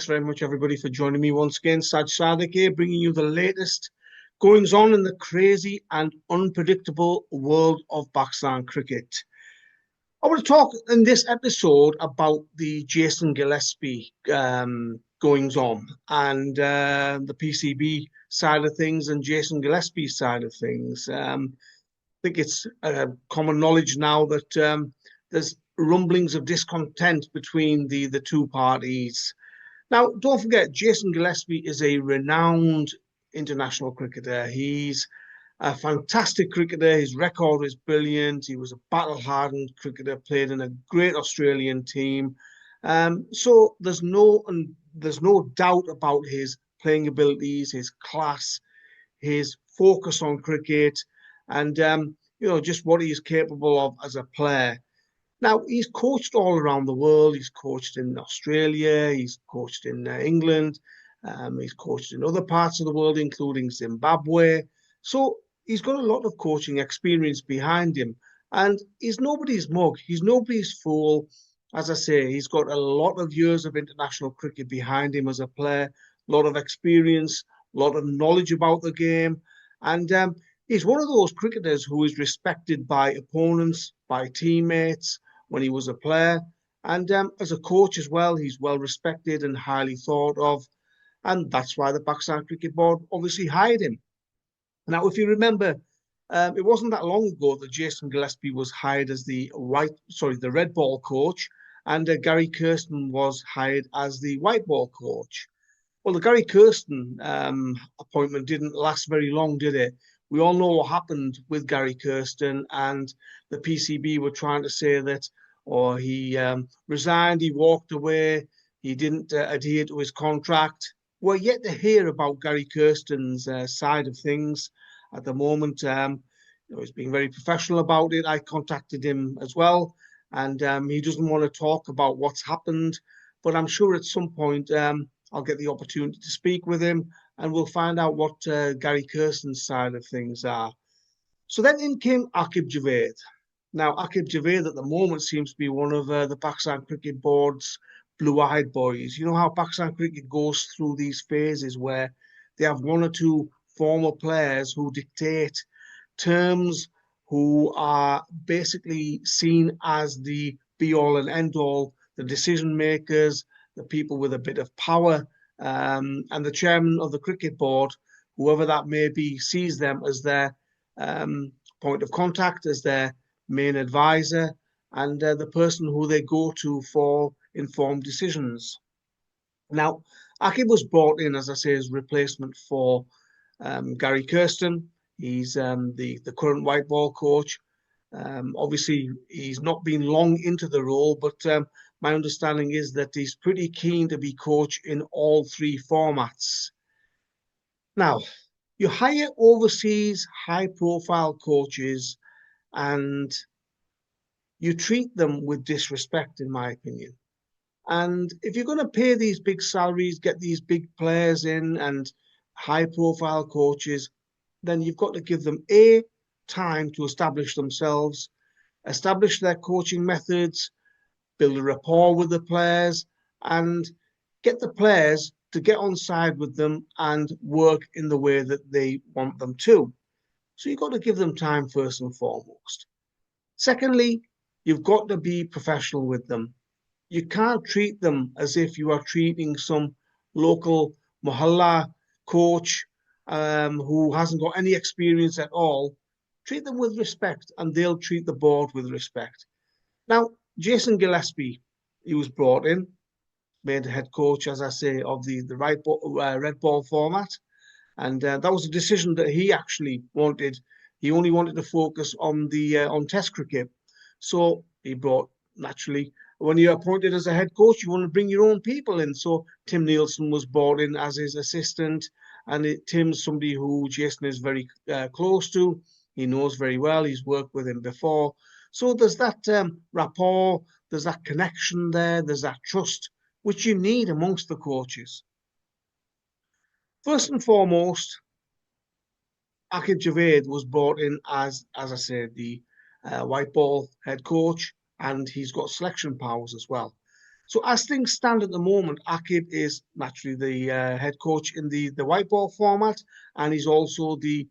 Thanks very much, everybody, for joining me once again. Saj Sadiq here, bringing you the latest goings on in the crazy and unpredictable world of Pakistan cricket. I want to talk in this episode about the Jason Gillespie goings on and the PCB side of things and Jason Gillespie's side of things. I think it's common knowledge now that there's rumblings of discontent between the two parties. Now, don't forget, Jason Gillespie is a renowned international cricketer. He's a fantastic cricketer. His record is brilliant. He was a battle-hardened cricketer, played in a great Australian team. So there's no doubt about his playing abilities, his class, his focus on cricket, and just what he is capable of as a player. Now, he's coached all around the world. He's coached in Australia. He's coached in England. He's coached in other parts of the world, including Zimbabwe. So he's got a lot of coaching experience behind him. And he's nobody's mug. He's nobody's fool. As I say, he's got a lot of years of international cricket behind him as a player, a lot of experience, a lot of knowledge about the game. And he's one of those cricketers who is respected by opponents, by teammates, when he was a player, and as a coach as well. He's well respected and highly thought of, and that's why the Pakistan Cricket Board obviously hired him. Now, if you remember, it wasn't that long ago that Jason Gillespie was hired as the red ball coach, and Gary Kirsten was hired as the white ball coach. Well, the Gary Kirsten appointment didn't last very long, did it? We all know what happened with Gary Kirsten, and the PCB were trying to say that, he resigned, he walked away, he didn't adhere to his contract. We're yet to hear about Gary Kirsten's side of things at the moment. He's being very professional about it. I contacted him as well, and he doesn't want to talk about what's happened, but I'm sure at some point I'll get the opportunity to speak with him, and we'll find out what Gary Kirsten's side of things are. So then in came Aqib Javed. Now, Aqib Javed at the moment seems to be one of the Pakistan Cricket Board's blue-eyed boys. You know how Pakistan Cricket goes through these phases where they have one or two former players who dictate terms, who are basically seen as the be-all and end-all, the decision makers, the people with a bit of power, and the chairman of the cricket board, whoever that may be, sees them as their point of contact, as their main advisor, and the person who they go to for informed decisions. Now, Aqib was brought in, as I say, as replacement for Gary Kirsten. He's the current white ball coach. Obviously, he's not been long into the role, but my understanding is that he's pretty keen to be coach in all three formats. Now, you hire overseas high-profile coaches and you treat them with disrespect, in my opinion. And if you're going to pay these big salaries, get these big players in and high-profile coaches, then you've got to give them time to establish themselves, establish their coaching methods, build a rapport with the players, and get the players to get on side with them and work in the way that they want them to. So you've got to give them time first and foremost. Secondly, you've got to be professional with them. You can't treat them as if you are treating some local mohalla coach who hasn't got any experience at all. Treat them with respect, and they'll treat the board with respect. Now, Jason Gillespie, he was brought in, made head coach, as I say, of the red ball format. And that was a decision that he actually wanted. He only wanted to focus on on Test cricket. So he brought, naturally, when you're appointed as a head coach, you want to bring your own people in. So Tim Nielsen was brought in as his assistant. And Tim's somebody who Jason is very close to. He knows very well. He's worked with him before. So there's that rapport, there's that connection there, there's that trust, which you need amongst the coaches. First and foremost, Aqib Javed was brought in as I said, the white ball head coach, and he's got selection powers as well. So as things stand at the moment, Akib is naturally the head coach in the white ball format, and he's also the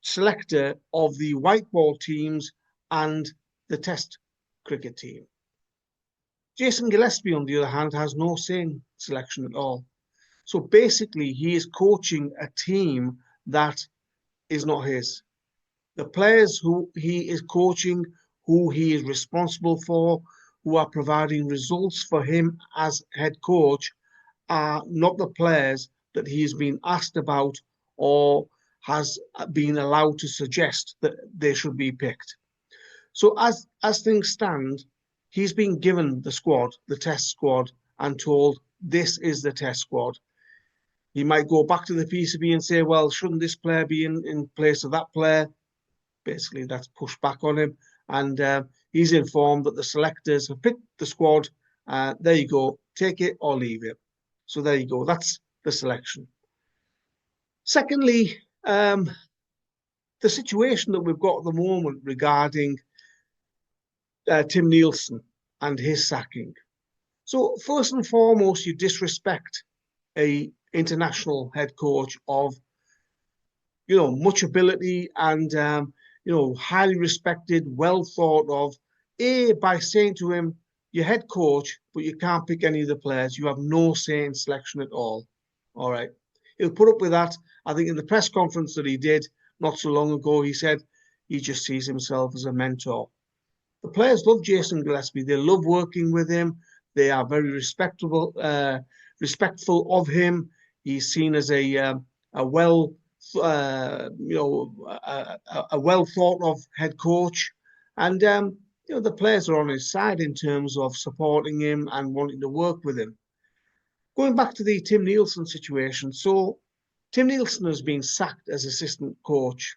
selector of the white ball teams and the test cricket team. Jason Gillespie, on the other hand, has no say in selection at all. So basically, he is coaching a team that is not his. The players who he is coaching, who he is responsible for, who are providing results for him as head coach, are not the players that he has been asked about or has been allowed to suggest that they should be picked. So as things stand, he's been given the squad, the test squad, and told this is the test squad. He might go back to the PCB and say, well, shouldn't this player be in place of that player? Basically, that's pushed back on him. And he's informed that the selectors have picked the squad. There you go. Take it or leave it. So there you go. That's the selection. Secondly, the situation that we've got at the moment regarding Tim Nielsen and his sacking. So first and foremost, you disrespect a international head coach of, much ability and, highly respected, well thought of, by saying to him, you're head coach, but you can't pick any of the players. You have no say in selection at all. All right. He'll put up with that. I think in the press conference that he did not so long ago, he said he just sees himself as a mentor. The players love Jason Gillespie. They love working with him. They are very respectful of him. He's seen as a well thought of head coach, and the players are on his side in terms of supporting him and wanting to work with him. Going back to the Tim Nielsen situation, so Tim Nielsen has been sacked as assistant coach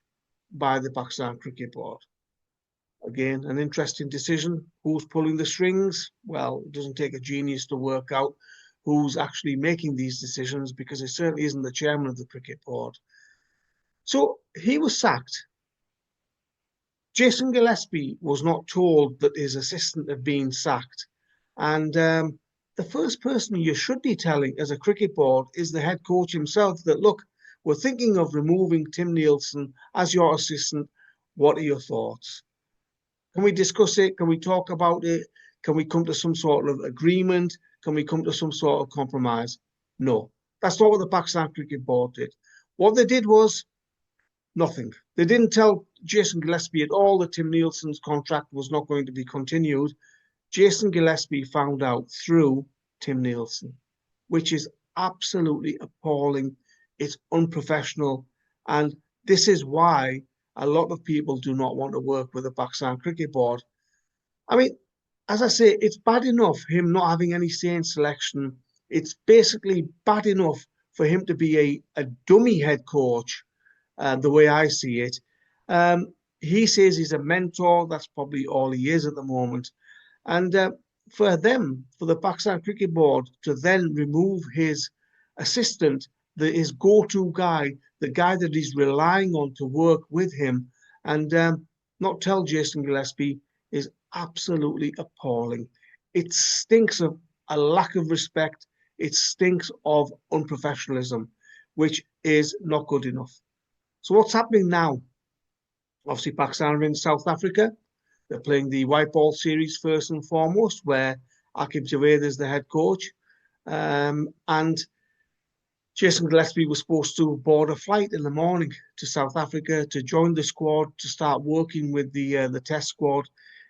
by the Pakistan Cricket Board. Again, an interesting decision. Who's pulling the strings? Well, it doesn't take a genius to work out who's actually making these decisions, because it certainly isn't the chairman of the cricket board. So he was sacked. Jason Gillespie was not told that his assistant had been sacked. And the first person you should be telling as a cricket board is the head coach himself that, look, we're thinking of removing Tim Nielsen as your assistant. What are your thoughts? Can we discuss it? Can we talk about it? Can we come to some sort of agreement? Can we come to some sort of compromise? No, that's not what the Pakistan Cricket Board did. What they did was nothing. They didn't tell Jason Gillespie at all that Tim Nielsen's contract was not going to be continued. Jason Gillespie found out through Tim Nielsen, which is absolutely appalling. It's unprofessional. And this is why a lot of people do not want to work with the Pakistan Cricket Board. I mean, as I say, it's bad enough him not having any say in selection. It's basically bad enough for him to be a dummy head coach, the way I see it. He says he's a mentor. That's probably all he is at the moment. And for the Pakistan Cricket Board to then remove his assistant, his go-to guy, the guy that he's relying on to work with him, and not tell Jason Gillespie is absolutely appalling. It stinks of a lack of respect. It stinks of unprofessionalism, which is not good enough. So what's happening now? Obviously, Pakistan are in South Africa. They're playing the white ball series first and foremost, where Akib Javed is the head coach. And Jason Gillespie was supposed to board a flight in the morning to South Africa to join the squad, to start working with the test squad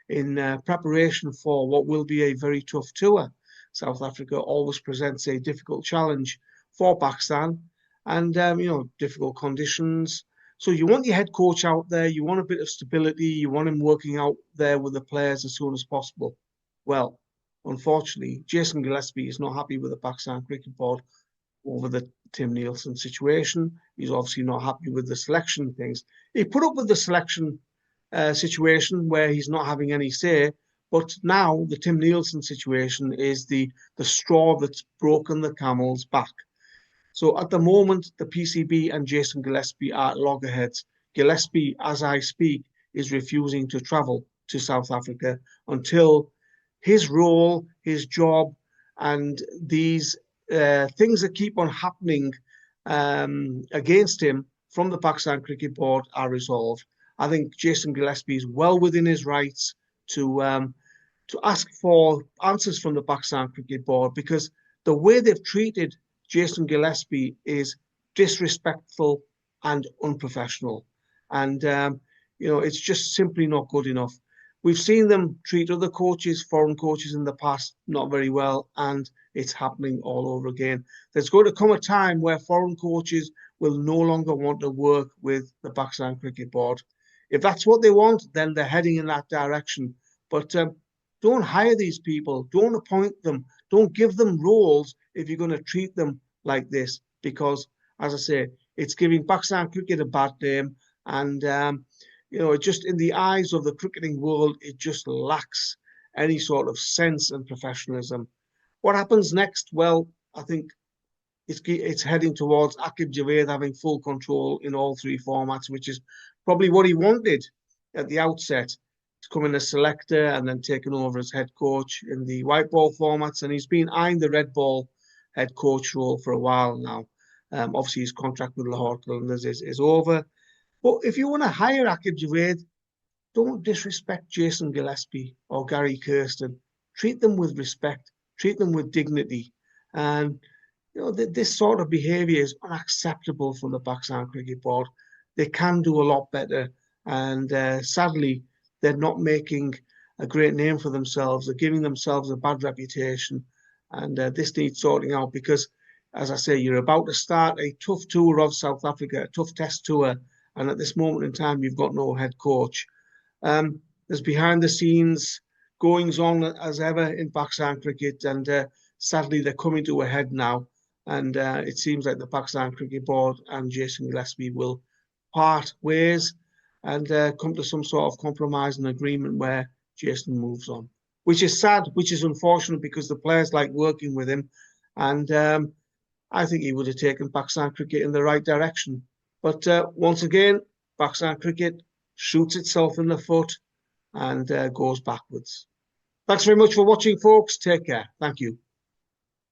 in preparation for what will be a very tough tour. South Africa always presents a difficult challenge for Pakistan, and difficult conditions. So you want your head coach out there, you want a bit of stability, you want him working out there with the players as soon as possible. Well, unfortunately, Jason Gillespie is not happy with the Pakistan Cricket Board over the Tim Nielsen situation. He's obviously not happy with the selection things. He put up with the selection situation where he's not having any say, but now the Tim Nielsen situation is the straw that's broken the camel's back. So at the moment, the PCB and Jason Gillespie are at loggerheads. Gillespie, as I speak, is refusing to travel to South Africa until his role, his job, and these things that keep on happening against him from the Pakistan Cricket Board are resolved. I think Jason Gillespie is well within his rights to ask for answers from the Pakistan Cricket Board, because the way they've treated Jason Gillespie is disrespectful and unprofessional. And, it's just simply not good enough. We've seen them treat other coaches, foreign coaches in the past, not very well, and it's happening all over again. There's going to come a time where foreign coaches will no longer want to work with the Pakistan Cricket Board. If that's what they want, then they're heading in that direction. But don't hire these people. Don't appoint them. Don't give them roles if you're going to treat them like this, because, as I say, it's giving Pakistan cricket a bad name. And, just in the eyes of the cricketing world, it just lacks any sort of sense and professionalism. What happens next? Well, I think it's heading towards Aqib Javed having full control in all three formats, which is probably what he wanted at the outset, to come in as selector and then taking over as head coach in the white ball formats. And he's been eyeing the red ball head coach role for a while now. Obviously, his contract with Lahore Qalandars is over. But if you want to hire Aqib Javed, don't disrespect Jason Gillespie or Gary Kirsten. Treat them with respect. Treat them with dignity. And this sort of behaviour is unacceptable from the Pakistan Cricket Board. They can do a lot better. And sadly, they're not making a great name for themselves. They're giving themselves a bad reputation. And this needs sorting out, because, as I say, you're about to start a tough tour of South Africa, a tough test tour. And at this moment in time, you've got no head coach. There's behind the scenes goings on as ever in Pakistan cricket. And sadly, they're coming to a head now. And it seems like the Pakistan Cricket Board and Jason Gillespie will part ways and come to some sort of compromise and agreement where Jason moves on, which is sad, which is unfortunate, because the players like working with him. And I think he would have taken Pakistan cricket in the right direction. But once again, Pakistan cricket shoots itself in the foot and goes backwards. Thanks very much for watching, folks. Take care. Thank you.